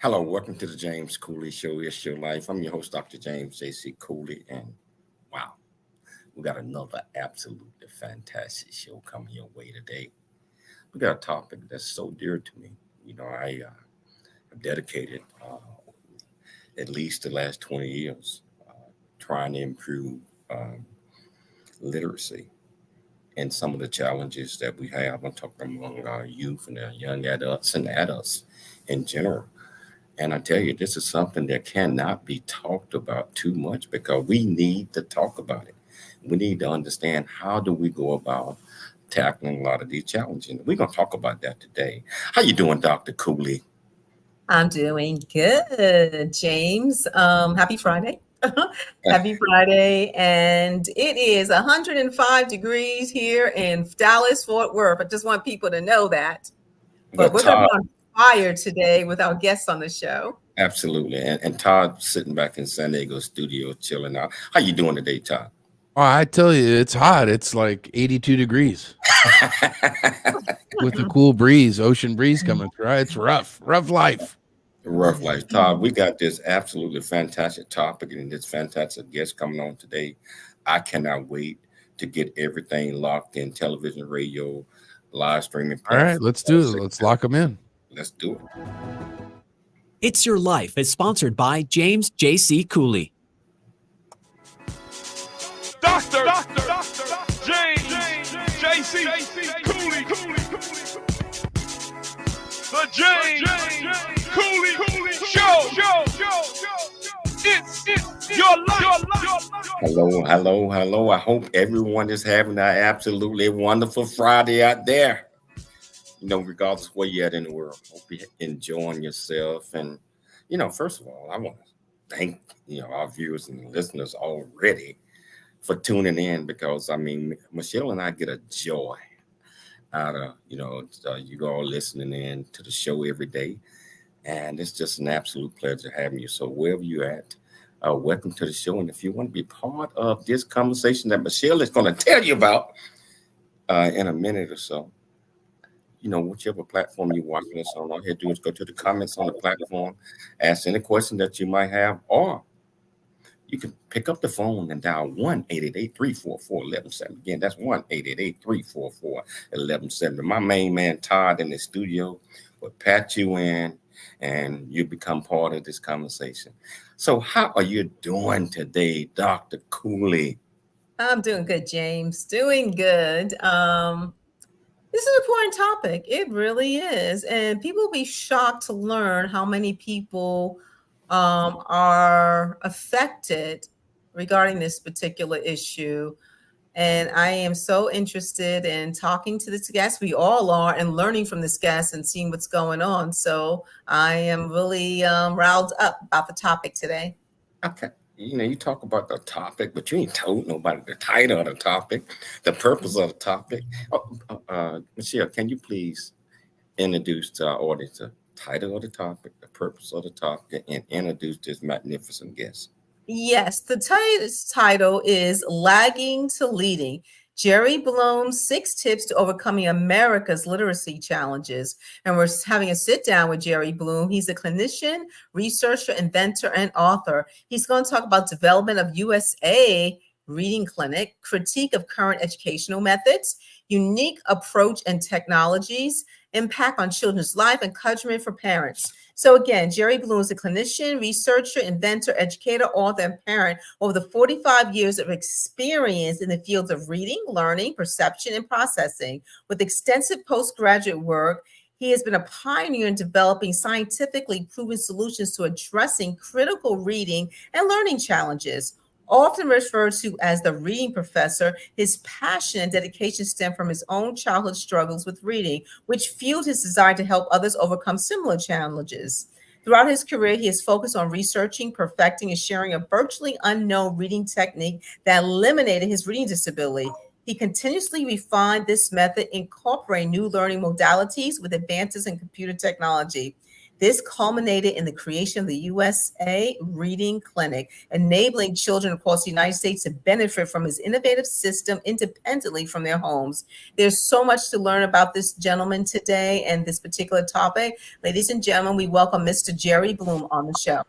Hello, welcome to the James Cooley Show. It's your life. I'm your host, Dr. James J.C. Cooley, and wow, we got another absolutely fantastic show coming your way today. We got a topic that's so dear to me. I have dedicated at least the last 20 years trying to improve um, literacy and some of the challenges that we have. I'm talking among our youth and our young adults and adults in general. And I tell you, this is something that cannot be talked about too much because we need to talk about it. We need to understand how do we go about tackling a lot of these challenges. We're going to talk about that today. How you doing, Dr. Cooley? I'm doing good, James. Happy Friday. Happy Friday. And it is 105 degrees here in Dallas, Fort Worth. I just want people to know that. We But got we're going to Todd. be on fire today with our guests on the show. Absolutely. And Todd sitting back in San Diego studio chilling out. How you doing today, Todd? Oh, I tell you, it's hot. It's like 82 degrees with a cool breeze, ocean breeze coming through. It's rough life. Rough life. Todd, we got this absolutely fantastic topic and this fantastic guest coming on today. I cannot wait to get everything locked in television, radio, live streaming All right, let's do it. Let's lock them in. Let's do it. It's Your Life is sponsored by James J.C. Cooley. Doctor James J.C. Cooley. The James Cooley Show. It's your life. Hello. I hope everyone is having an absolutely wonderful Friday out there. Regardless of where you're at in the world, hope you're enjoying yourself. And, first of all, I want to thank, our viewers and listeners already for tuning in because, Michelle and I get a joy out of, you all listening in to the show every day. And it's just an absolute pleasure having you. So wherever you're at, welcome to the show. And if you want to be part of this conversation that Michelle is going to tell you about in a minute or so, whichever platform you're watching us on, all you do is go to the comments on the platform, ask any question that you might have, or you can pick up the phone and dial 1-888-344-1170. Again, that's 1-888-344-1170. My main man, Todd, in the studio will pat you in and you become part of this conversation. So how are you doing today, Dr. Cooley? I'm doing good, James. Doing good. This is an important topic. It really is. And people will be shocked to learn how many people are affected regarding this particular issue. And I am so interested in talking to this guest. We all are, and learning from this guest and seeing what's going on. So I am really riled up about the topic today. Okay. You talk about the topic, but you ain't told nobody the title of the topic, the purpose of the topic. Michelle, can you please introduce to our audience the title of the topic, the purpose of the topic, and introduce this magnificent guest? Yes, the title is Lagging to Leading. Jerry Blum's 6 Tips to Overcoming America's Literacy Challenges. And we're having a sit down with Jerry Blum. He's a clinician, researcher, inventor, and author. He's going to talk about development of USA Reading Clinic, critique of current educational methods, unique approach and technologies, impact on children's life, encouragement for parents. So again, Jerry Blum is a clinician, researcher, inventor, educator, author, and parent over the 45 years of experience in the fields of reading, learning, perception, and processing. With extensive postgraduate work, he has been a pioneer in developing scientifically proven solutions to addressing critical reading and learning challenges. Often referred to as the reading professor, his passion and dedication stem from his own childhood struggles with reading, which fueled his desire to help others overcome similar challenges. Throughout his career, he has focused on researching, perfecting, and sharing a virtually unknown reading technique that eliminated his reading disability. He continuously refined this method, incorporating new learning modalities with advances in computer technology. This culminated in the creation of the USA Reading Clinic, enabling children across the United States to benefit from his innovative system independently from their homes. There's so much to learn about this gentleman today and this particular topic. Ladies and gentlemen, we welcome Mr. Jerry Blum on the show.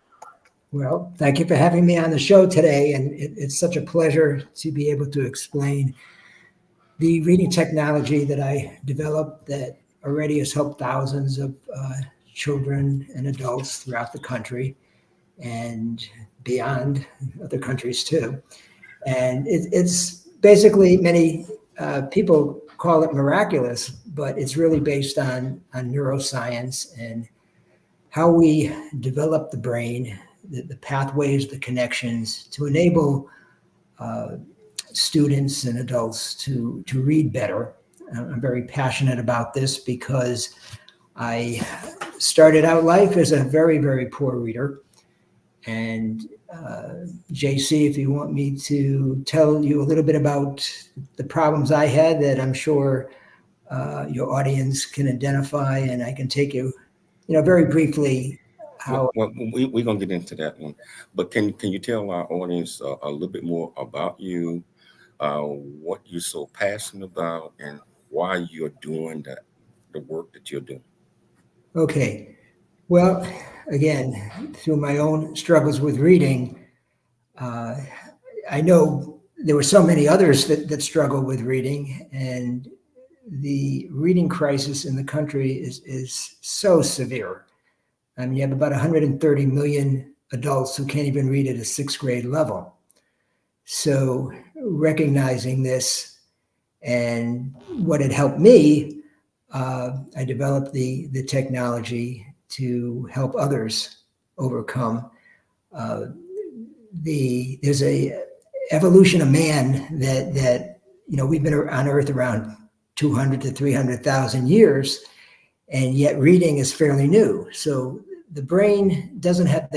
Well, thank you for having me on the show today. And it's such a pleasure to be able to explain the reading technology that I developed that already has helped thousands of children and adults throughout the country and beyond other countries too. And it's basically, many people call it miraculous, but it's really based on neuroscience and how we develop the brain, the pathways, the connections to enable students and adults to read better. I'm very passionate about this because I started out life as a very, very poor reader. And JC, if you want me to tell you a little bit about the problems I had that I'm sure your audience can identify, and I can take you, very briefly how. Well, we're going to get into that one. But can you tell our audience a little bit more about you, what you're so passionate about, and why you're doing the work that you're doing? Okay. Well, again, through my own struggles with reading, I know there were so many others that struggle with reading, and the reading crisis in the country is so severe. I mean, you have about 130 million adults who can't even read at a 6th grade level. So recognizing this and what had helped me, I developed the technology to help others overcome. There's a evolution of man that we've been on Earth around 200 to 300,000 years, and yet reading is fairly new. So the brain doesn't have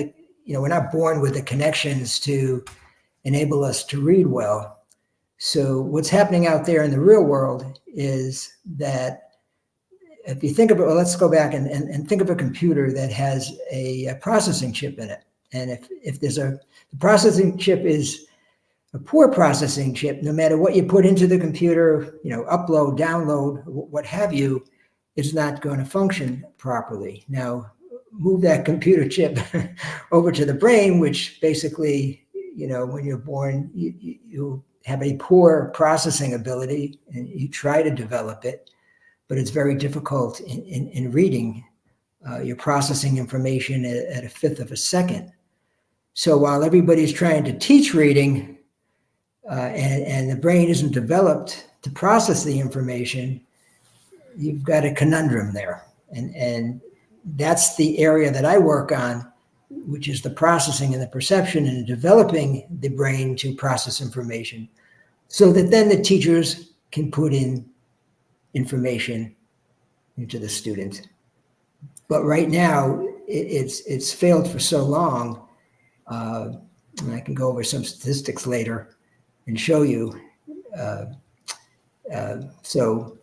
we're not born with the connections to enable us to read well. So what's happening out there in the real world is that if you think of it, well, let's go back and think of a computer that has a processing chip in it. And if the processing chip is a poor processing chip, no matter what you put into the computer, upload, download, what have you, it's not going to function properly. Now, move that computer chip over to the brain, which basically, when you're born, you have a poor processing ability and you try to develop it, but it's very difficult in reading. You're processing information at a 1/5 of a second. So while everybody's trying to teach reading and the brain isn't developed to process the information, you've got a conundrum there. And that's the area that I work on, which is the processing and the perception and developing the brain to process information so that then the teachers can put in information into the student. But right now, it's failed for so long. And I can go over some statistics later and show you. So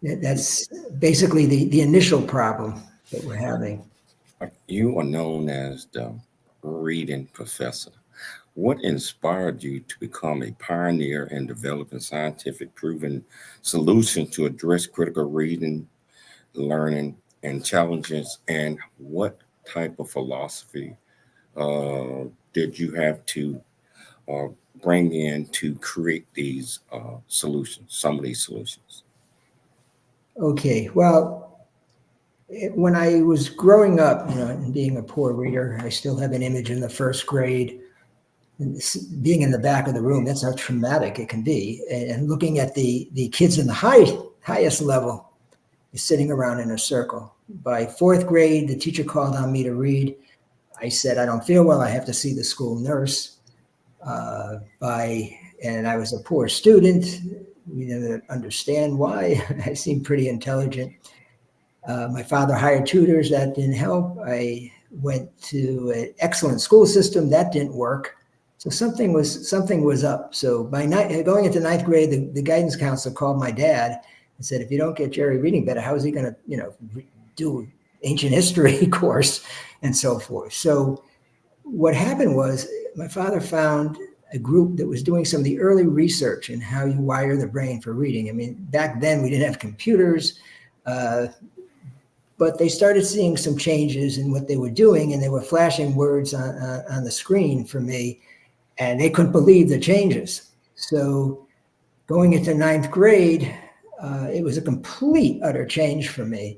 that's basically the initial problem that we're having. You are known as the reading professor. What inspired you to become a pioneer in developing scientific proven solutions to address critical reading, learning, and challenges? And what type of philosophy did you have to bring in to create these solutions, some of these solutions? Okay, well, when I was growing up, and being a poor reader, I still have an image in the 1st grade, and being in the back of the room. That's how traumatic it can be. And looking at the kids in the highest level, sitting around in a circle. By 4th grade, the teacher called on me to read. I said, I don't feel well. I have to see the school nurse. And I was a poor student. We didn't understand why. I seemed pretty intelligent. My father hired tutors. That didn't help. I went to an excellent school system. That didn't work. So something was up. So by going into 9th grade, the guidance counselor called my dad and said, if you don't get Jerry reading better, how is he going to, do ancient history course and so forth. So what happened was my father found a group that was doing some of the early research in how you wire the brain for reading. I mean, back then we didn't have computers, but they started seeing some changes in what they were doing, and they were flashing words on the screen for me, and they couldn't believe the changes. So going into 9th grade, it was a complete, utter change for me.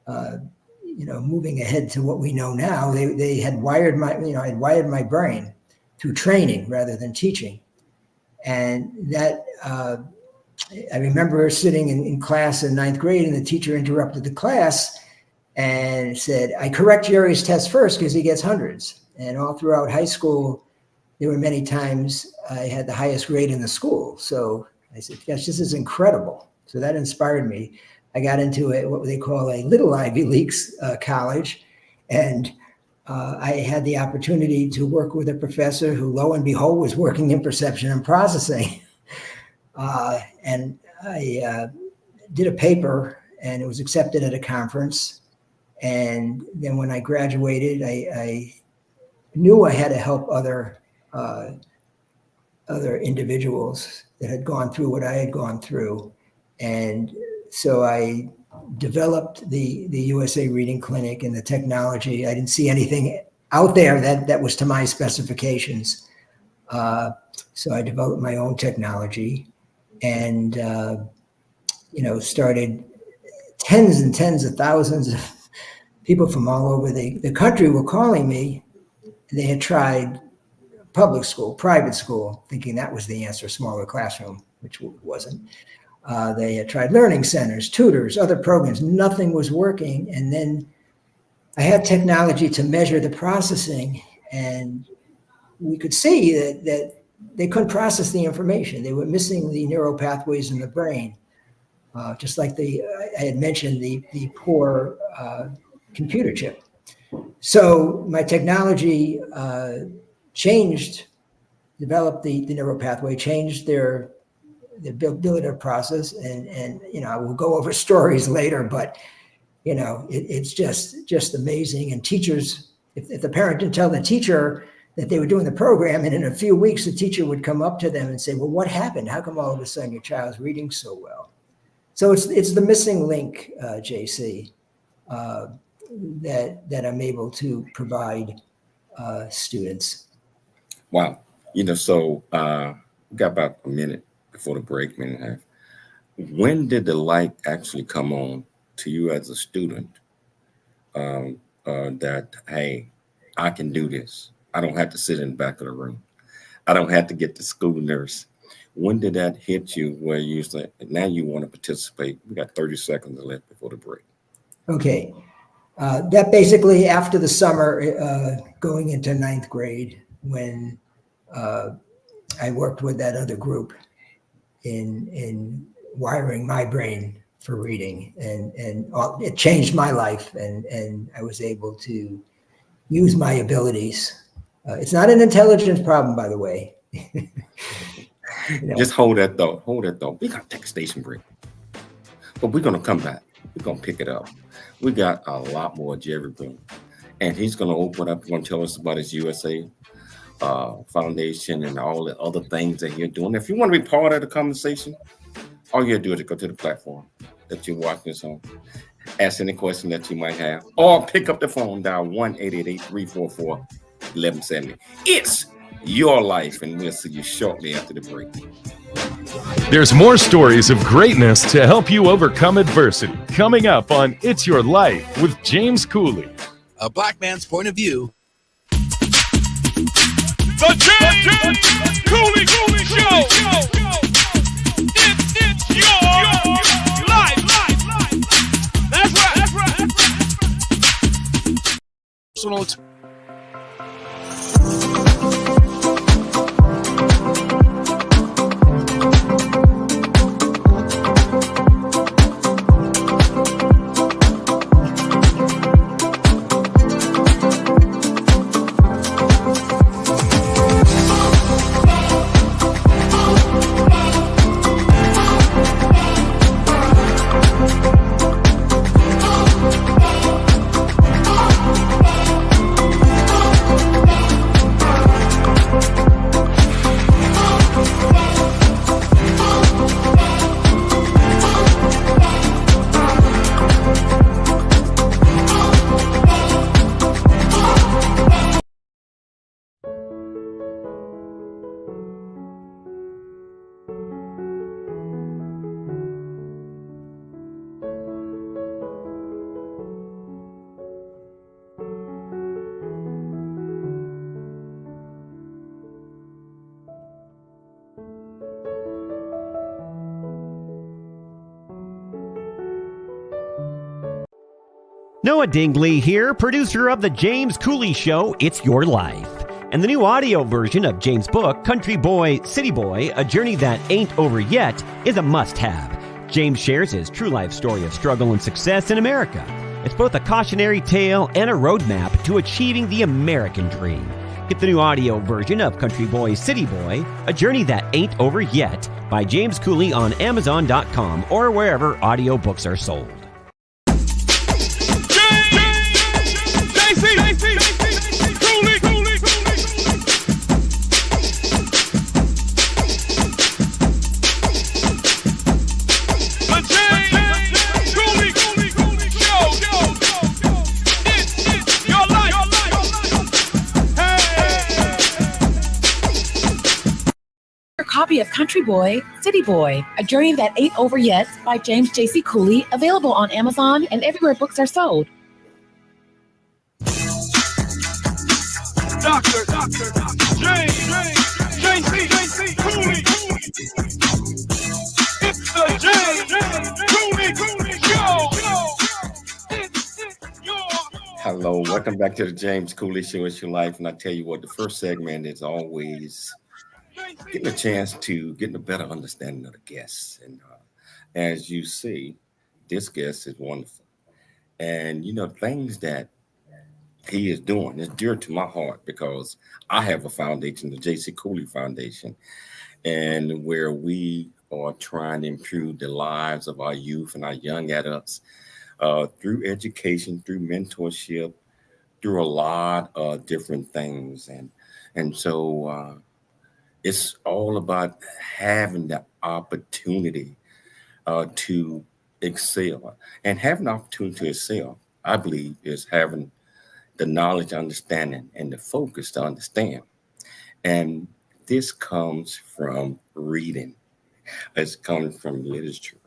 Moving ahead to what we know now, they had wired I'd wired my brain through training rather than teaching. And that, I remember sitting in class in 9th grade, and the teacher interrupted the class and said, I correct Jerry's test first because he gets hundreds. And all throughout high school, there were many times I had the highest grade in the school. So I said, gosh, this is incredible. So that inspired me. I got into what they call a little Ivy Leagues college. And I had the opportunity to work with a professor who, lo and behold, was working in perception and processing. And I did a paper, and it was accepted at a conference. And then when I graduated, I knew I had to help other individuals that had gone through what I had gone through. And so I developed the USA Reading Clinic and the technology. I didn't see anything out there that was to my specifications. So I developed my own technology and, started tens and tens of thousands of people from all over the country were calling me. They had tried public school, private school, thinking that was the answer, smaller classroom, which wasn't. They had tried learning centers, tutors, other programs. Nothing was working. And then I had technology to measure the processing, and we could see that they couldn't process the information. They were missing the neural pathways in the brain. Just like I had mentioned, the poor computer chip. So my technology developed the neural pathway, changed their ability to process, and I will go over stories later, but it's just amazing. And teachers, if the parent didn't tell the teacher that they were doing the program, and in a few weeks the teacher would come up to them and say, well, what happened? How come all of a sudden your child's reading so well? So it's the missing link, JC, that I'm able to provide students. Wow. So we got about a minute before the break, minute and a half. When did the light actually come on to you as a student that, hey, I can do this? I don't have to sit in the back of the room. I don't have to get the school nurse. When did that hit you where you said, now you want to participate? We got 30 seconds left before the break. Okay. That basically after the summer, going into 9th grade, when I worked with that other group in wiring my brain for reading, and it changed my life, and I was able to use my abilities. It's not an intelligence problem, by the way. Just hold that thought. We're going to take a station break, but we're going to come back. We're going to pick it up. We got a lot more Jerry Blum, and he's going to open up. He's going to tell us about his USA Foundation and all the other things that you're doing. If you want to be part of the conversation, all you have to do is go to the platform that you're watching this on, ask any question that you might have, or pick up the phone, dial 1-888-344-1170. It's your life, and we'll see you shortly after the break. There's more stories of greatness to help you overcome adversity coming up on It's Your Life with James Cooley. A black man's point of view. The James Cooley Show. It's your life. That's right. Personal Noah Dingley here, producer of The James Cooley Show, It's Your Life. And the new audio version of James' book, Country Boy, City Boy, A Journey That Ain't Over Yet, is a must-have. James shares his true life story of struggle and success in America. It's both a cautionary tale and a roadmap to achieving the American dream. Get the new audio version of Country Boy, City Boy, A Journey That Ain't Over Yet by James Cooley on Amazon.com or wherever audiobooks are sold. Copy of Country Boy, City Boy, A Journey That Ain't Over Yet by James J.C. Cooley, available on Amazon and everywhere books are sold. Dr. James J.C. Cooley. It's the James Cooley Show. Hello, welcome back to the James Cooley Show. It's your life, and I tell you what, the first segment is always getting a chance to get a better understanding of the guests. And as you see, this guest is wonderful. And, you know, things that he is doing is dear to my heart because I have a foundation, the J.C. Cooley Foundation, and where we are trying to improve the lives of our youth and our young adults through education, through mentorship, through a lot of different things. And so it's all about having the opportunity to excel. And having the opportunity to excel, I believe, is having the knowledge, understanding, and the focus to understand. And this comes from reading. It comes from literature.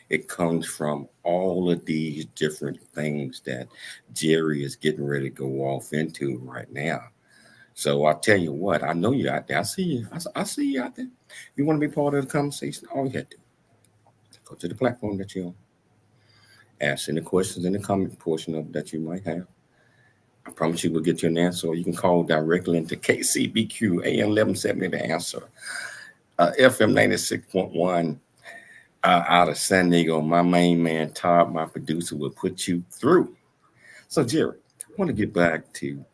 It comes from all of these different things that Jerry is getting ready to go off into right now. So I tell you what, I know you out there. I see you. I see you out there. If you want to be part of the conversation, all you have to do, go to the platform that you're on. Ask any questions in the comment portion of that you might have. I promise you we'll get you an answer, or you can call directly into KCBQ AM 1170 to answer. FM 96.1 out of San Diego. My main man, Todd, my producer, will put you through. So, Jerry, I want to get back to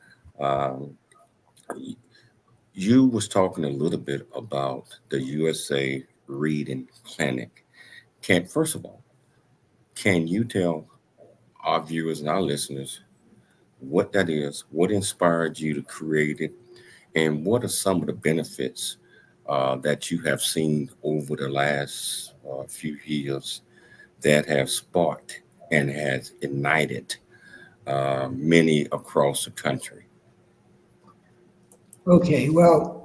you was talking a little bit about the USA Reading Clinic. First of all, can you tell our viewers and our listeners what that is, what inspired you to create it, and what are some of the benefits that you have seen over the last few years that have sparked and has ignited many across the country? Okay, well,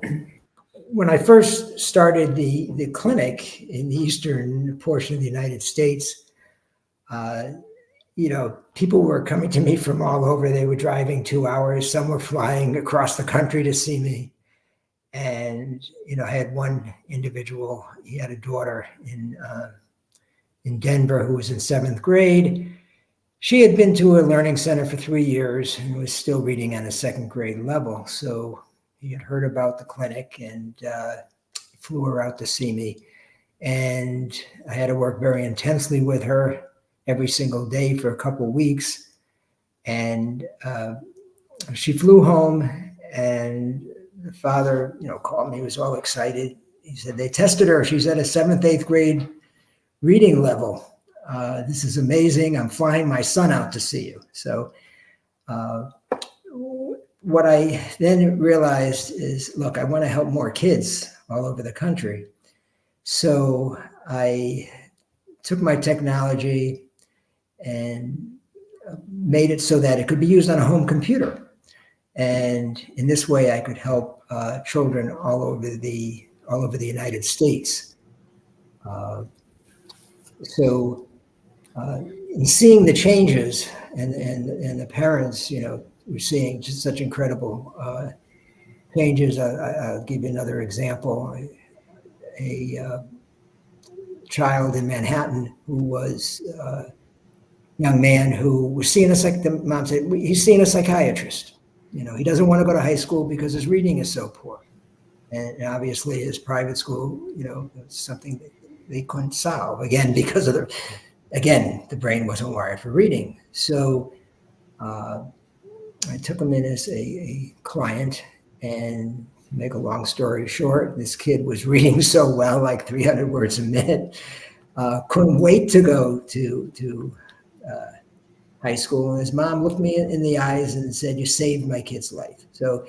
when I first started the clinic in the eastern portion of the United States, people were coming to me from all over. They were driving 2 hours. Some were flying across the country to see me. And, I had one individual, he had a daughter in Denver who was in 7th grade. She had been to a learning center for 3 years and was still reading on a 2nd grade level. So he had heard about the clinic and flew her out to see me. And I had to work very intensely with her every single day for a couple of weeks. And she flew home, and the father, called me. He was all excited. He said, they tested her. She's at a 7th, 8th grade reading level. This is amazing. I'm flying my son out to see you. So what I then realized is, look, I want to help more kids all over the country. So I took my technology and made it so that it could be used on a home computer. And in this way, I could help children all over the United States. So in seeing the changes and the parents, we're seeing just such incredible changes. I'll give you another example. A child in Manhattan who was young man who was seeing the mom said, he's seeing a psychiatrist. He doesn't want to go to high school because his reading is so poor. And obviously his private school, it's something that they couldn't solve, again, because of the brain wasn't wired for reading. So I took him in as a client, and to make a long story short, this kid was reading so well, like 300 words a minute, couldn't wait to go to high school. And his mom looked me in the eyes and said, "You saved my kid's life." So,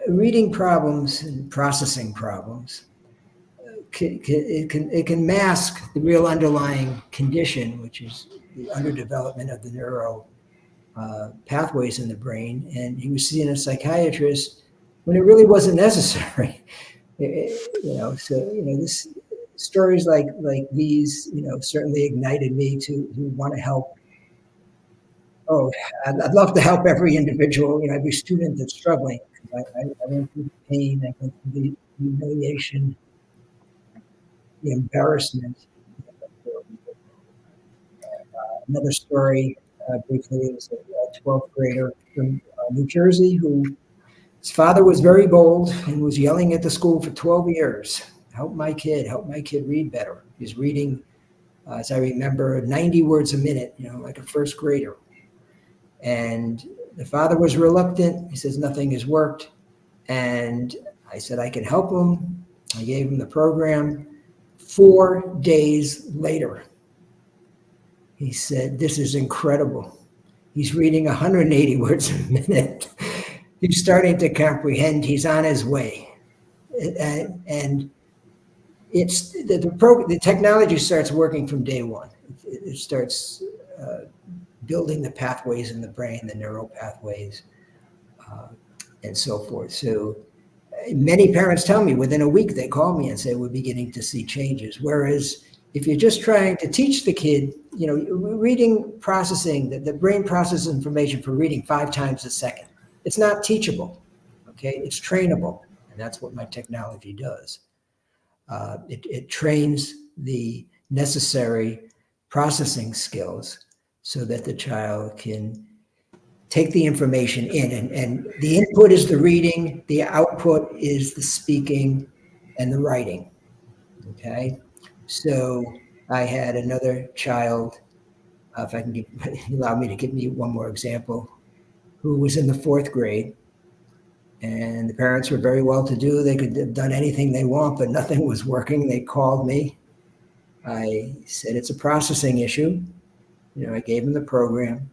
reading problems and processing problems, it can mask the real underlying condition, which is the underdevelopment of the neural pathways in the brain. And he was seeing a psychiatrist when it really wasn't necessary. This stories like these, certainly ignited me to want to help. Oh, I'd love to help every individual, every student that's struggling. I went through the pain, I went through the humiliation, the embarrassment. Another story, briefly, is a 12th grader from New Jersey who his father was very bold and was yelling at the school for 12 years. Help my kid read better. He's reading, as I remember, 90 words a minute, like a first grader. And the father was reluctant. He says, nothing has worked. And I said, I can help him. I gave him the program. 4 days later, he said, this is incredible. He's reading 180 words a minute. He's starting to comprehend. He's on his way. And it's the technology starts working from day one. It starts building the pathways in the brain, the neural pathways, and so forth. So many parents tell me within a week, they call me and say, we're beginning to see changes. Whereas if you're just trying to teach the kid, reading processing, the brain processes information for reading 5 times a second. It's not teachable, okay? It's trainable, and that's what my technology does. It trains the necessary processing skills so that the child can take the information in, and the input is the reading, the output is the speaking and the writing, okay? So I had another child, if I can allow me to give me one more example, who was in the 4th grade, and the parents were very well-to-do. They could have done anything they want, but nothing was working. They called me. I said, it's a processing issue. I gave him the program.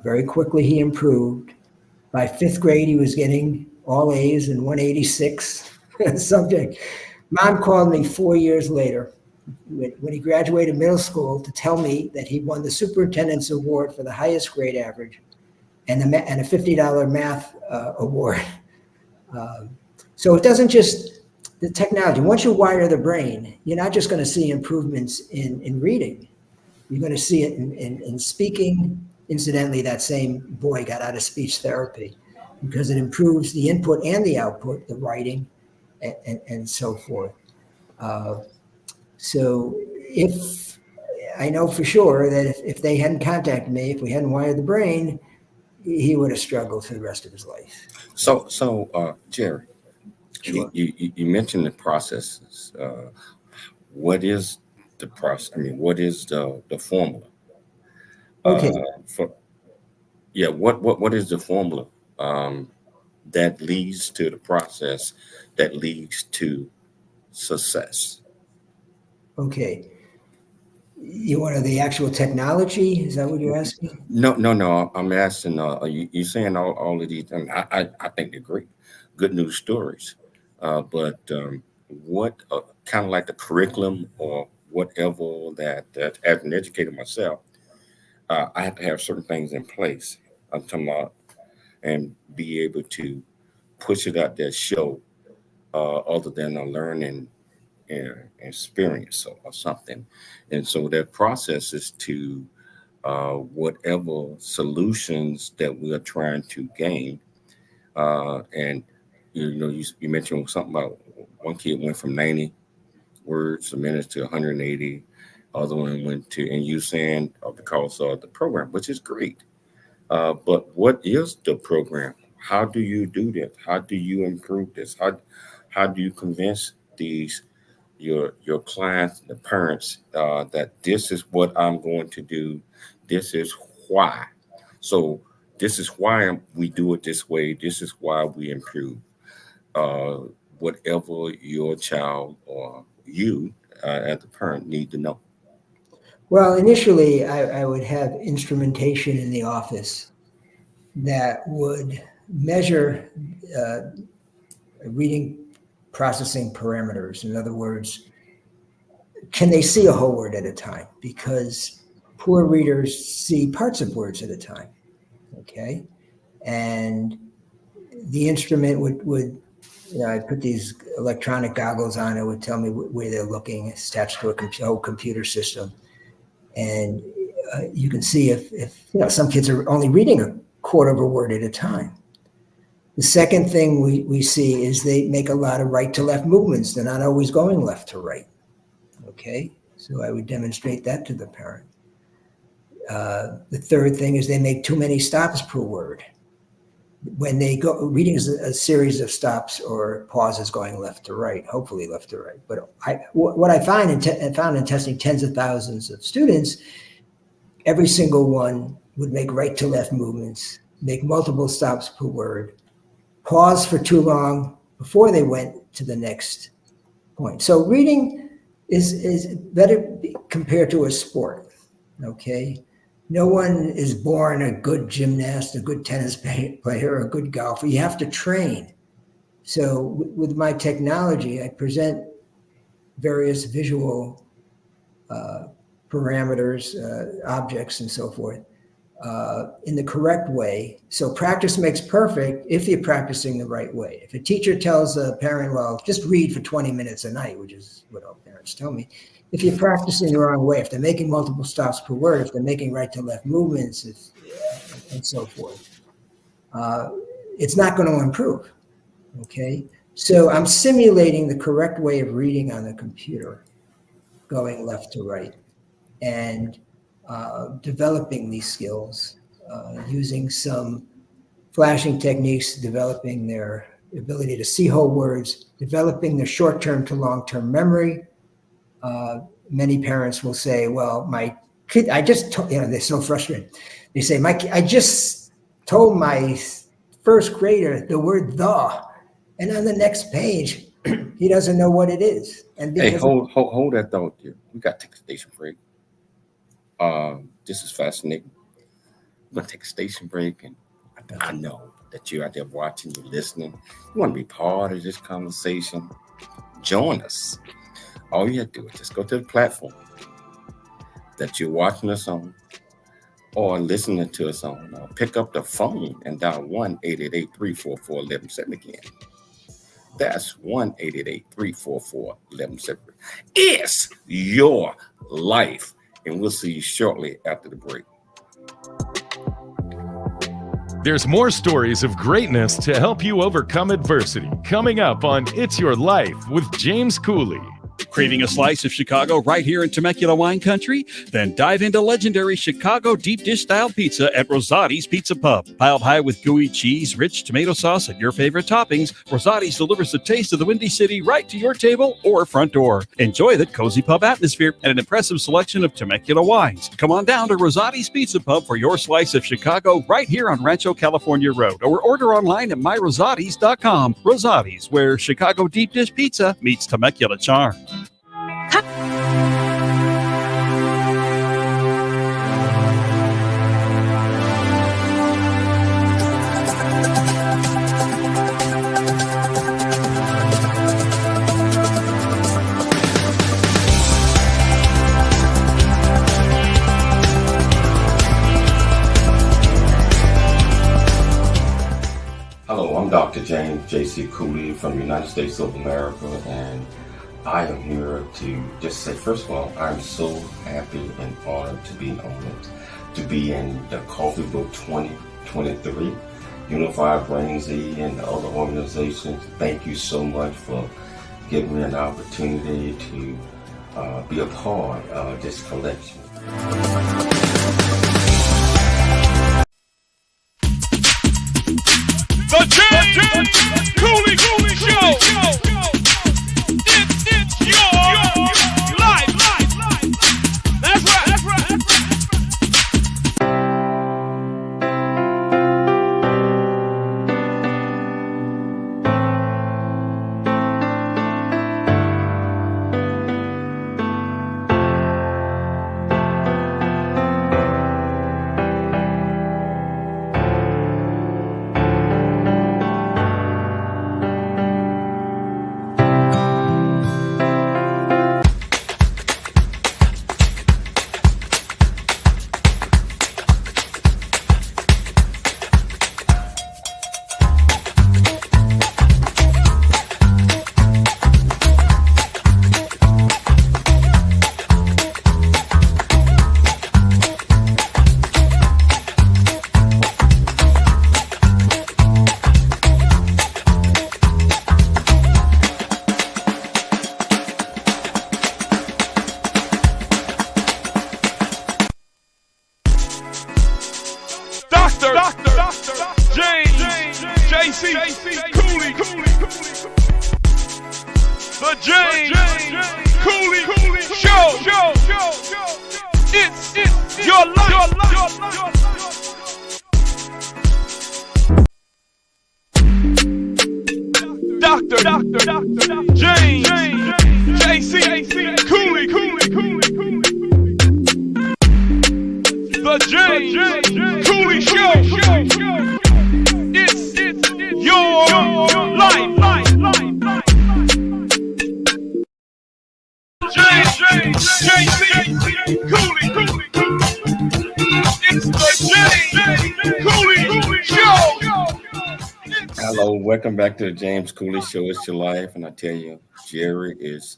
Very quickly, he improved. By 5th grade, he was getting all A's and 186 subject. Mom called me 4 years later when he graduated middle school to tell me that he won the superintendent's award for the highest grade average and a $50 math award. So it doesn't just, the technology, once you wire the brain, you're not just going to see improvements in reading. You're going to see it in speaking. Incidentally, that same boy got out of speech therapy because it improves the input and the output, the writing, and so forth. So if I know for sure that if they hadn't contacted me, if we hadn't wired the brain, he would have struggled for the rest of his life. So Jerry, Sure. you mentioned the processes. What is the process? I mean, what is the formula? Okay. What is the formula that leads to the process that leads to success? Okay. You want the actual technology? Is that what you're asking? No. I'm asking. You saying all of these, and I think they're great, good news stories. But what kind of like the curriculum or whatever that as an educator myself, I have to have certain things in place. I'm talking about and be able to push it out there, show other than a learning experience or something. And so that process is to whatever solutions that we are trying to gain. And you mentioned something about one kid went from 90 words a minute to 180. Other one went to, and you saying because of the program, which is great. But what is the program? How do you do this? How do you improve this? How do you convince your clients, the parents, that this is what I'm going to do? This is why. So this is why we do it this way. This is why we improve. Whatever your child or you as a parent need to know. Well, initially, I would have instrumentation in the office that would measure reading processing parameters. In other words, can they see a whole word at a time? Because poor readers see parts of words at a time, okay? And the instrument would I put these electronic goggles on, it would tell me where they're looking. It's attached to a whole computer system. And you can see if some kids are only reading a quarter of a word at a time. The second thing we see is they make a lot of right to left movements. They're not always going left to right. Okay, so I would demonstrate that to the parent. The third thing is they make too many stops per word. When they go, reading is a series of stops or pauses going left to right, hopefully left to right. But what I found in testing tens of thousands of students, every single one would make right to left movements, make multiple stops per word, pause for too long before they went to the next point. So reading is better compared to a sport, okay? No one is born a good gymnast, a good tennis player, a good golfer. You have to train. So with my technology, I present various visual parameters, objects, and so forth in the correct way. So practice makes perfect if you're practicing the right way. If a teacher tells a parent, well, just read for 20 minutes a night, which is what all parents tell me, if you're practicing the wrong way, if they're making multiple stops per word, if they're making right to left movements, and so forth, it's not going to improve, okay? So I'm simulating the correct way of reading on the computer, going left to right, and developing these skills, using some flashing techniques, developing their ability to see whole words, developing their short-term to long-term memory. Many parents will say, well, my kid, I just told, they're so frustrated. They say, I just told my first grader the word the, and on the next page, he doesn't know what it is. And hey, hold that thought there. We got to take a station break. This is fascinating. We're going to take a station break, and I know that you're out there watching, you're listening. You want to be part of this conversation. Join us. All you have to do is just go to the platform that you're watching us on or listening to us on, or pick up the phone and dial 1-888-344-1170 again. That's 1-888-344-1170. It's your life. And we'll see you shortly after the break. There's more stories of greatness to help you overcome adversity coming up on It's Your Life with James Cooley. Craving a slice of Chicago right here in Temecula wine country? Then dive into legendary Chicago deep dish style pizza at Rosati's Pizza Pub. Piled high with gooey cheese, rich tomato sauce, and your favorite toppings, Rosati's delivers the taste of the Windy City right to your table or front door. Enjoy the cozy pub atmosphere and an impressive selection of Temecula wines. Come on down to Rosati's Pizza Pub for your slice of Chicago right here on Rancho California Road, or order online at myrosatis.com. Rosati's, where Chicago deep dish pizza meets Temecula charm. Hello, I'm Dr. James J.C. Cooley from the United States of America, and I am here to just say, first of all, I'm so happy and honored to be honored to be in the Coffee Book 2023, Unified Brain Z, and the other organizations. Thank you so much for giving me an opportunity to be a part of this collection. The James Cooley Show. It's your life. That's right. Dr. James J.C. Cooley. The James Cooley Show. It's your life. Dr. James J.C. Cooley. The James Cooley Show. It's your life. James J.C. Cooley. It's the James Cooley Show. Hello, welcome back to the James Cooley Show. It's your life, and I tell you, Jerry is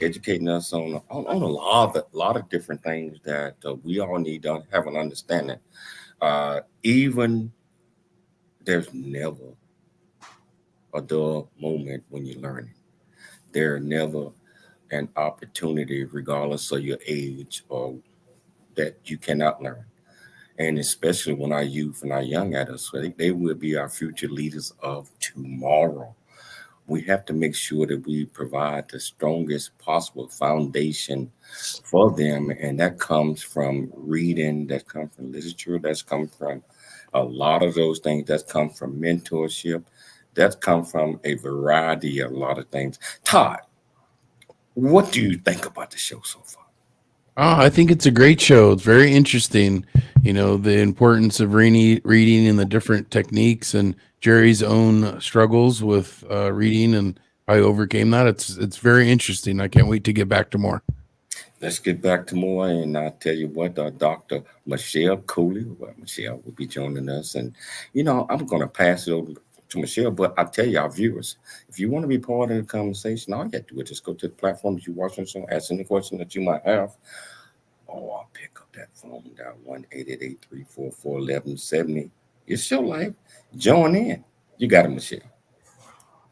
educating us on a lot of different things that we all need to have an understanding. Even there's never a dull moment when you're learning. There's never an opportunity, regardless of your age, or that you cannot learn. And especially when our youth and our young adults, they will be our future leaders of tomorrow. We have to make sure that we provide the strongest possible foundation for them. And that comes from reading, that comes from literature, that's come from a lot of those things, that's come from mentorship, that's come from a variety of a lot of things. Todd, what do you think about the show so far? I think it's a great show. It's very interesting. You know, the importance of reading and the different techniques, and Jerry's own struggles with reading and how he overcame that. It's very interesting. I can't wait to get back to more. Let's get back to more, and I'll tell you what, Dr. Michelle Cooley, Michelle will be joining us. And, you know, I'm going to pass it over to Michelle, but I'll tell you, our viewers, if you want to be part of the conversation, all you have to do is just go to the platform that you're watching, so ask any question that you might have. Or I'll pick up that phone, dial 1-888-344-1170. It's your life. Join in. You got it, Michelle.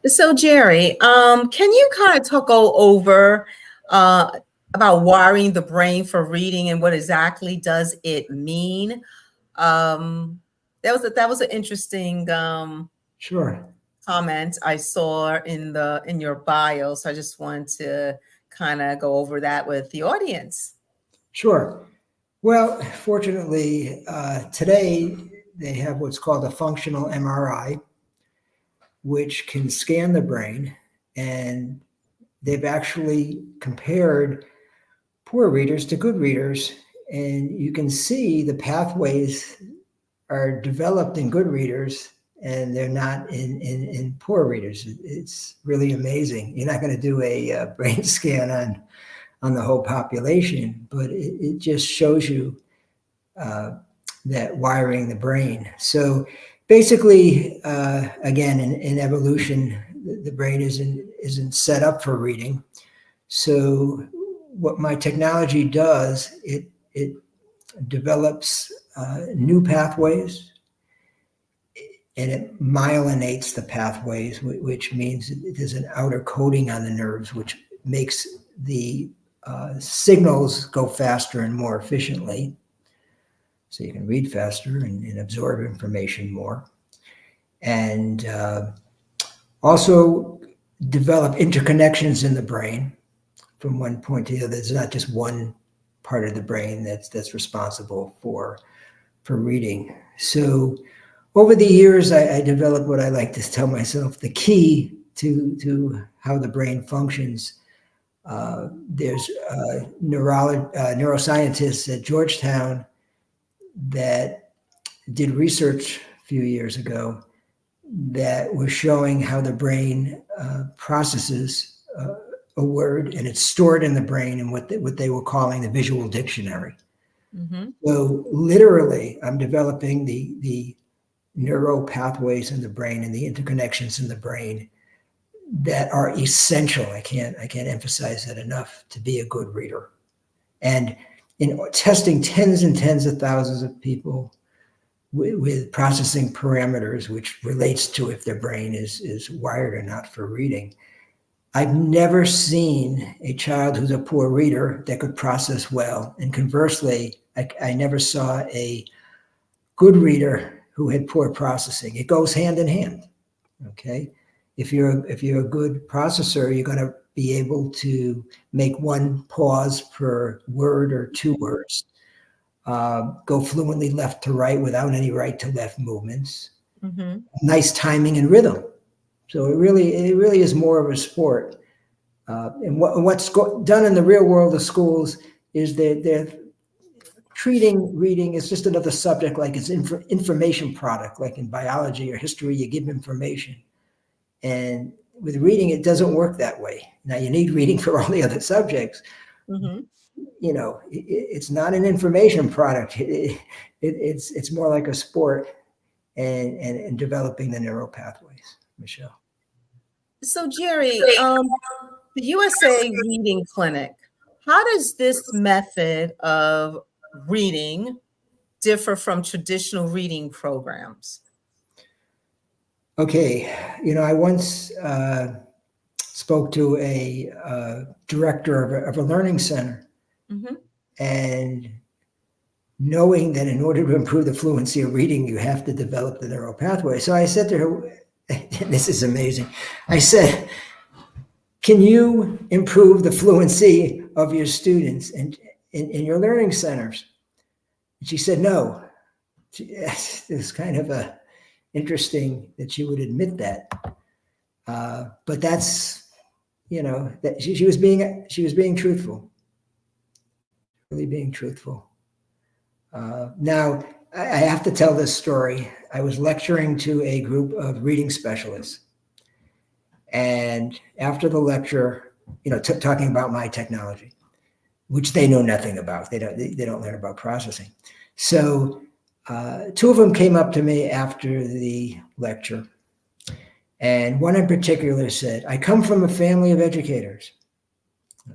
So, Jerry, can you kind of go over about wiring the brain for reading and what exactly does it mean? That was an interesting Sure. comment I saw in your bio. So I just wanted to kind of go over that with the audience. Sure. Well, fortunately, today they have what's called a functional MRI, which can scan the brain, and they've actually compared poor readers to good readers, and you can see the pathways are developed in good readers and they're not in poor readers. It's really amazing. You're not going to do a brain scan on the whole population, but it just shows you that wiring the brain. So basically, again, in evolution, the brain isn't set up for reading. So what my technology does, it develops new pathways, and it myelinates the pathways, which means there's an outer coating on the nerves, which makes the signals go faster and more efficiently. So you can read faster and absorb information more. And also develop interconnections in the brain from one point to the other. There's not just one part of the brain that's responsible for reading. So over the years, I developed what I like to tell myself, the key to how the brain functions. There's neuroscientists at Georgetown that did research a few years ago that was showing how the brain processes a word, and it's stored in the brain in what they were calling the visual dictionary. Mm-hmm. So literally, I'm developing the neural pathways in the brain and the interconnections in the brain that are essential. I can't emphasize that enough to be a good reader. And in testing tens and tens of thousands of people with processing parameters, which relates to if their brain is wired or not for reading, I've never seen a child who's a poor reader that could process well. And conversely, I never saw a good reader who had poor processing. It goes hand in hand. Okay. If you're a good processor, you're going to be able to make one pause per word or two words, go fluently left to right without any right to left movements, mm-hmm. Nice timing and rhythm. So it really is more of a sport. And what's done in the real world of schools is they're treating reading as just another subject, like it's information product, like in biology or history, you give information. And with reading, it doesn't work that way. Now, you need reading for all the other subjects. Mm-hmm. You know, it's not an information product. It's more like a sport and developing the neural pathways. Michelle. So, Jerry, the USA Reading Clinic, how does this method of reading differ from traditional reading programs? Okay, I once spoke to a director of a learning center, mm-hmm. and knowing that in order to improve the fluency of reading, you have to develop the neural pathway. So I said to her, this is amazing. I said, can you improve the fluency of your students in your learning centers? And she said, no. It was kind of interesting that she would admit that. But that's, that she was being truthful, really being truthful. Now, I have to tell this story. I was lecturing to a group of reading specialists. And after the lecture, talking about my technology, which they know nothing about. They don't learn about processing. So two of them came up to me after the lecture. And one in particular said, I come from a family of educators.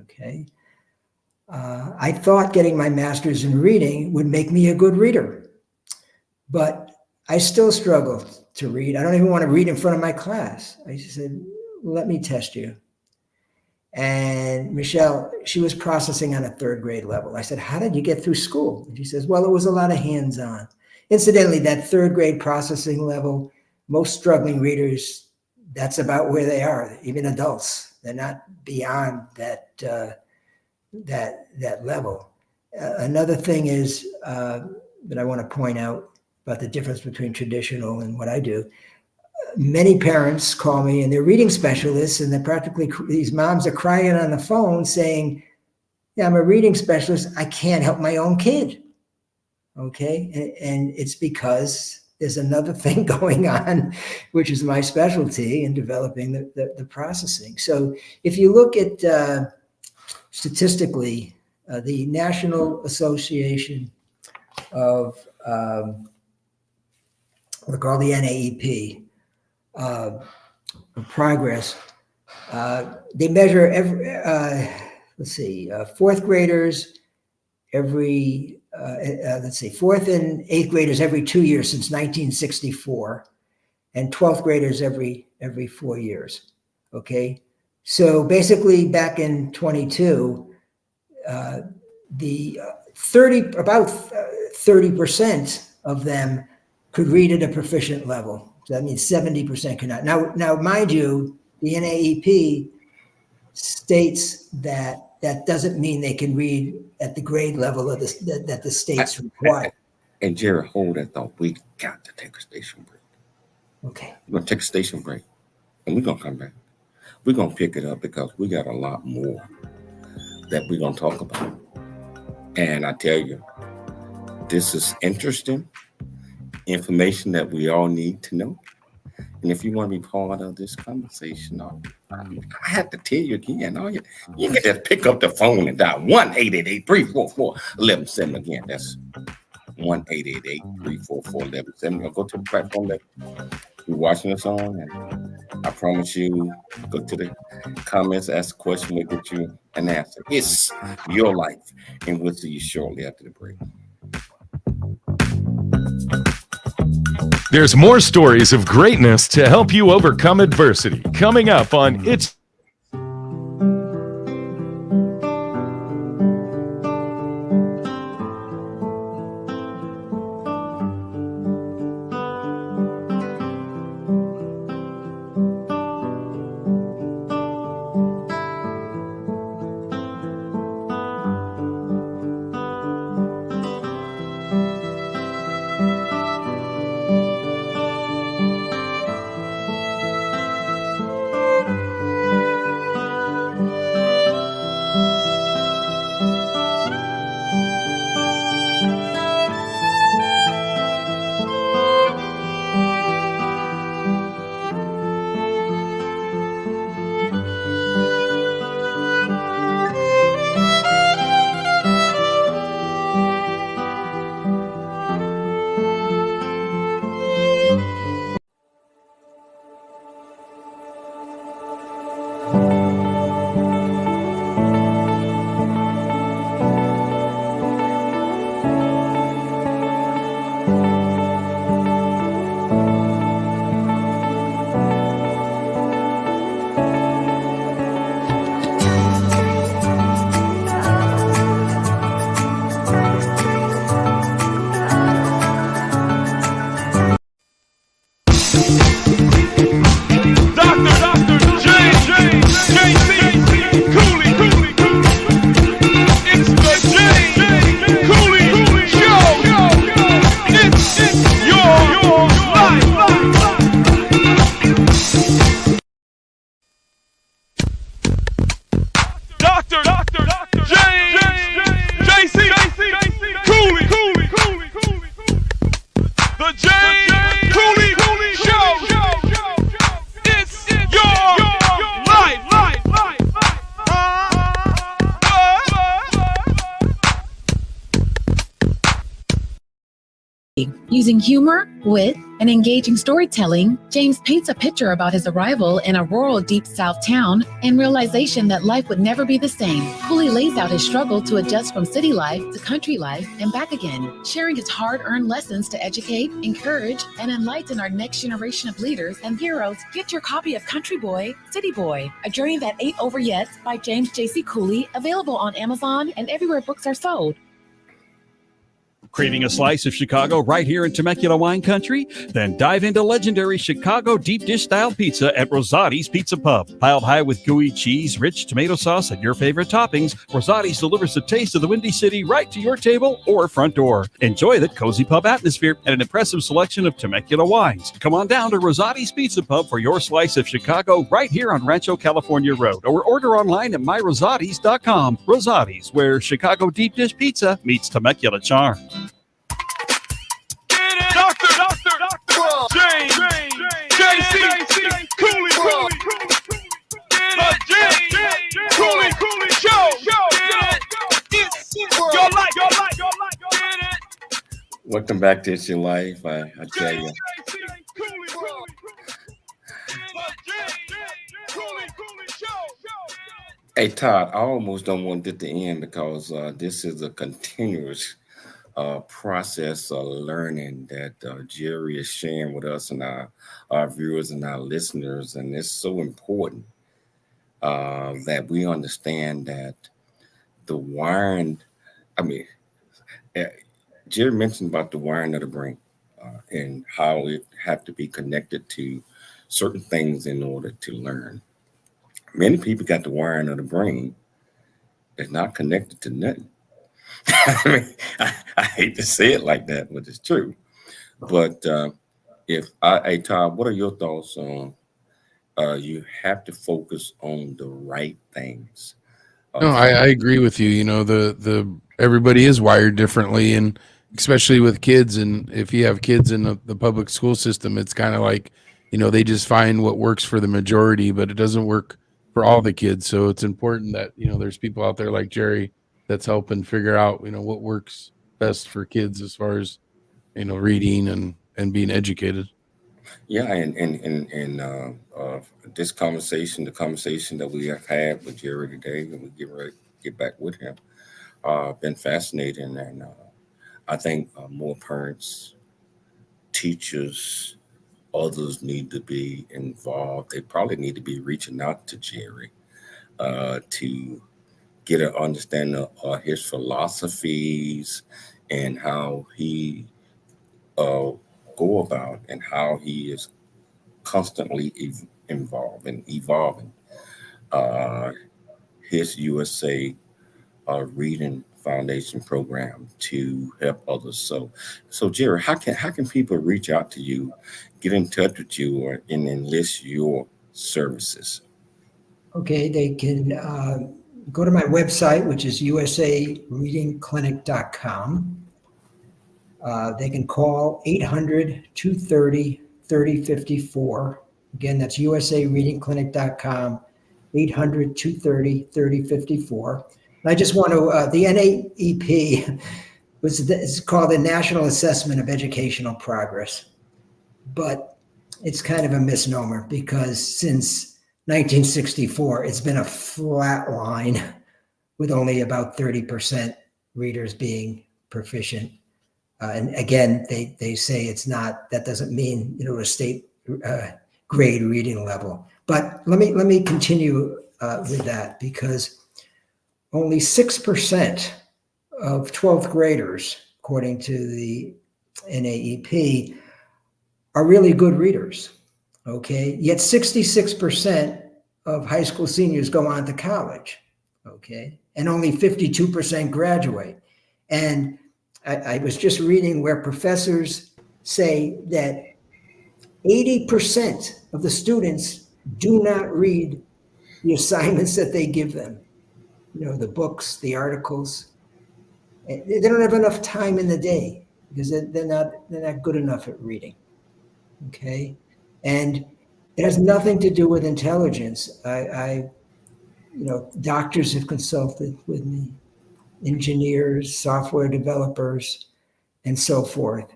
Okay. I thought getting my master's in reading would make me a good reader, but I still struggle to read. I don't even want to read in front of my class. I said, let me test you. And Michelle, she was processing on a third grade level. I said, how did you get through school? And she says, well, it was a lot of hands-on. Incidentally, that third grade processing level, most struggling readers, that's about where they are, even adults. They're not beyond that level. Another thing is that I want to point out about the difference between traditional and what I do. Many parents call me and they're reading specialists, and they're practically, these moms are crying on the phone saying, yeah, I'm a reading specialist. I can't help my own kid. Okay. And it's because there's another thing going on, which is my specialty in developing the processing. So if you look at statistically, the National Association of what's called the NAEP, progress, they measure every, fourth graders every, fourth and eighth graders every 2 years since 1964, and 12th graders every 4 years. Okay. So basically back in 22, about 30% of them could read at a proficient level. So that means 70% could not. Now, mind you, the NAEP states that doesn't mean they can read at the grade level of that the states require. And Jerry, hold that thought. We got to take a station break. Okay. We're going to take a station break, and we're going to come back. We're going to pick it up because we got a lot more that we're going to talk about. And I tell you, this is interesting information that we all need to know. And if you want to be part of this conversation, I have to tell you again, you can just pick up the phone and dial 1-888-344-1170. Again, that's 1-888-344-1170. Go to the platform that you're watching us on, and I promise you, go to the comments, ask a question, we'll get you an answer. It's your life, and we'll see you shortly after the break. There's more stories of greatness to help you overcome adversity coming up on It's Using humor, wit, and engaging storytelling, James paints a picture about his arrival in a rural Deep South town and realization that life would never be the same. Cooley lays out his struggle to adjust from city life to country life and back again, sharing his hard-earned lessons to educate, encourage, and enlighten our next generation of leaders and heroes. Get your copy of Country Boy, City Boy, A Journey That Ain't Over Yet by James J.C. Cooley, available on Amazon and everywhere books are sold. Craving a slice of Chicago right here in Temecula wine country? Then dive into legendary Chicago deep dish style pizza at Rosati's Pizza Pub. Piled high with gooey cheese, rich tomato sauce, and your favorite toppings, Rosati's delivers the taste of the Windy City right to your table or front door. Enjoy the cozy pub atmosphere and an impressive selection of Temecula wines. Come on down to Rosati's Pizza Pub for your slice of Chicago right here on Rancho California Road, or order online at myrosatis.com. Rosati's, where Chicago deep dish pizza meets Temecula charm. James, J.C. Cooley, the James Cooley Show. It's your life. Welcome back to It's Your Life. I tell you. Hey, Todd, I almost don't want it to end because this is a continuous process of learning that Jerry is sharing with us and our viewers and our listeners. And it's so important that we understand that the wiring. I mean, uh, Jerry mentioned about the wiring of the brain and how it have to be connected to certain things in order to learn. Many people got the wiring of the brain that's not connected to nothing. I mean, I hate to say it like that, but it's true. But hey Todd, what are your thoughts on you have to focus on the right things? No, I agree with you. You know, the everybody is wired differently, and especially with kids. And if you have kids in the public school system, it's kind of like, you know, they just find what works for the majority, but it doesn't work for all the kids. So it's important that, you know, there's people out there like Jerry that's helping figure out, you know, what works best for kids as far as, you know, reading and being educated. Yeah, and this conversation, the conversation that we have had with Jerry today, and we get ready to get back with him, been fascinating, and I think more parents, teachers, others need to be involved. They probably need to be reaching out to Jerry to get an understanding of his philosophies and how he uh, go about and how he is constantly involved and evolving uh, his USA Reading Foundation program to help others. So Jerry, how can people reach out to you, get in touch with you, or and enlist your services? Okay, they can go to my website, which is usareadingclinic.com. They can call 800-230-3054. Again, that's usareadingclinic.com, 800-230-3054. And I just want to, the NAEP it's called the National Assessment of Educational Progress. But it's kind of a misnomer because since 1964, it's been a flat line with only about 30% readers being proficient. And again, they say it's not, that doesn't mean, you know, a state grade reading level. But let me continue with that, because only 6% of 12th graders, according to the NAEP, are really good readers. Okay, yet 66% of high school seniors go on to college. Okay, and only 52% graduate. And I was just reading where professors say that 80% of the students do not read the assignments that they give them. You know, the books, the articles. They don't have enough time in the day because they're not good enough at reading. Okay, and it has nothing to do with intelligence. You know, doctors have consulted with me, engineers, software developers, and so forth,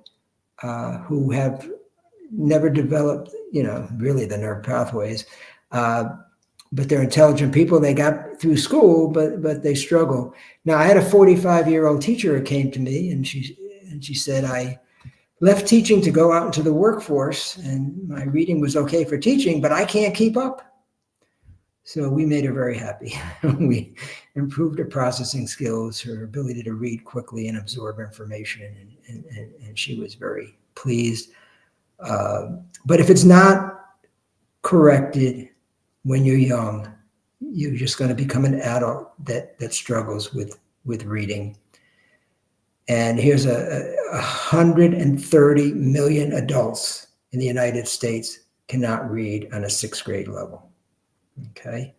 who have never developed, you know, really the nerve pathways. But they're intelligent people. They got through school, but they struggle. Now, I had a 45-year-old teacher who came to me, and she said, I left teaching to go out into the workforce, and my reading was okay for teaching, but I can't keep up. So we made her very happy. We improved her processing skills, her ability to read quickly and absorb information, and she was very pleased. But if it's not corrected when you're young, you're just going to become an adult that struggles with reading. And here's 130 million adults in the United States cannot read on a 6th grade level. Okay,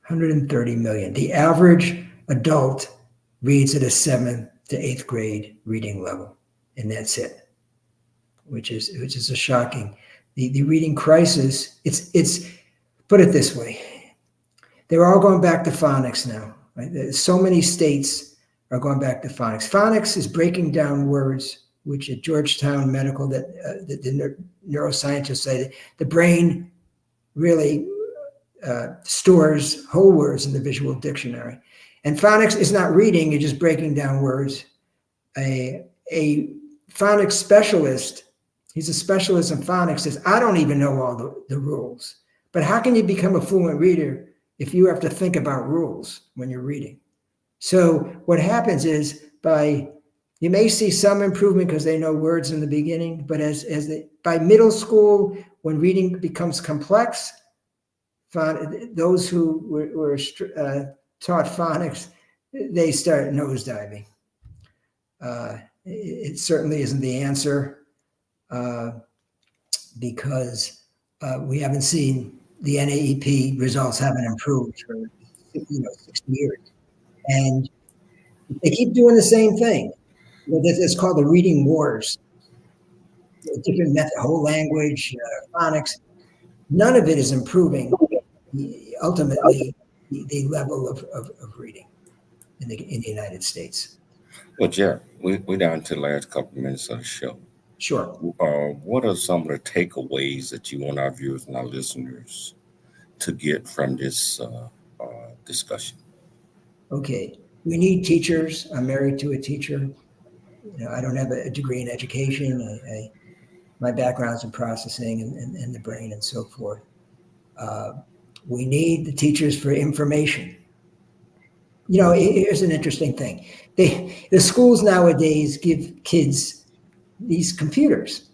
130 million. The average adult reads at a 7th to 8th grade reading level, and that's it. Which is a shocking. The reading crisis. It's put it this way. They're all going back to phonics now. Right? So many states are going back to phonics. Phonics is breaking down words, which at Georgetown Medical, that the neuroscientists say the brain really stores whole words in the visual dictionary. And phonics is not reading, you're just breaking down words. A phonics specialist, he's a specialist in phonics, says, I don't even know all the rules. But how can you become a fluent reader if you have to think about rules when you're reading? So what happens is you may see some improvement because they know words in the beginning, but by middle school, when reading becomes complex, those who were taught phonics, they start nosediving. It certainly isn't the answer because we haven't seen the NAEP results haven't improved for 60 years. And they keep doing the same thing. It's called the reading wars. Different method, whole language, phonics. None of it is improving ultimately the level of reading in the United States. Well, Jerry, we're down to the last couple of minutes of the show. Sure. What are some of the takeaways that you want our viewers and our listeners to get from this discussion? Okay. We need teachers. I'm married to a teacher. I don't have a degree in education. My background's in processing and the brain and so forth. We need the teachers for information. Here's an interesting thing. The schools nowadays give kids these computers.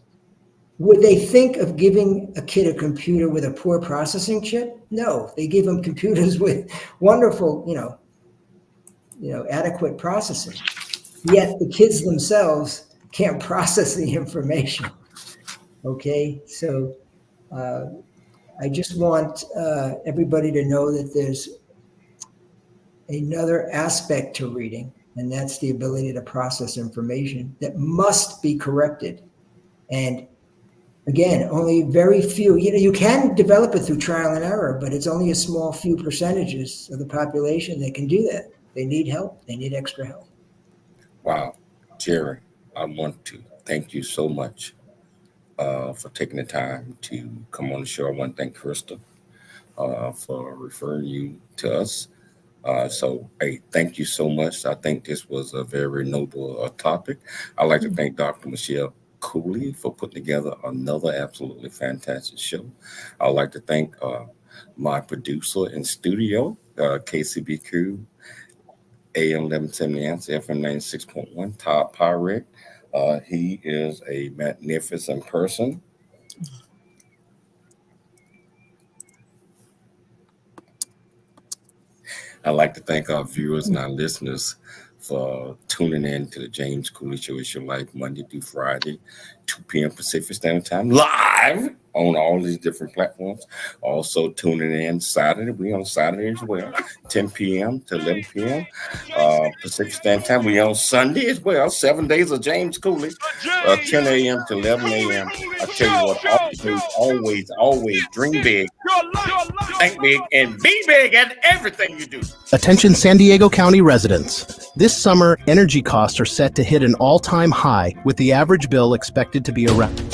Would they think of giving a kid a computer with a poor processing chip? No, they give them computers with wonderful, adequate processing. Yet the kids themselves can't process the information. Okay, so I just want everybody to know that there's another aspect to reading, and that's the ability to process information that must be corrected. And again, only very few, you can develop it through trial and error, but it's only a small few percentages of the population that can do that. They need help. They need extra help. Wow. Jerry, I want to thank you so much for taking the time to come on the show. I want to thank Krista for referring you to us. So thank you so much. I think this was a very noble topic. I'd like to thank Dr. Michelle Cooley for putting together another absolutely fantastic show. I'd like to thank my producer in studio, KCBQ, AM 1170 Answer, FM 96.1, Todd Pyrick. He is a magnificent person. I'd like to thank our viewers and our listeners for tuning in to the James Cooley Show. It's Your Life, Monday through Friday, 2 p.m. Pacific Standard Time, live on all these different platforms. Also tuning in Saturday. We on Saturday as well, 10 p.m. to 11 p.m. Pacific Standard Time. We on Sunday as well, 7 days of James Cooley, 10 a.m. to 11 a.m. I tell you what, always dream big, think big, and be big at everything you do. Attention San Diego County residents. This summer, energy costs are set to hit an all-time high, with the average bill expected to be around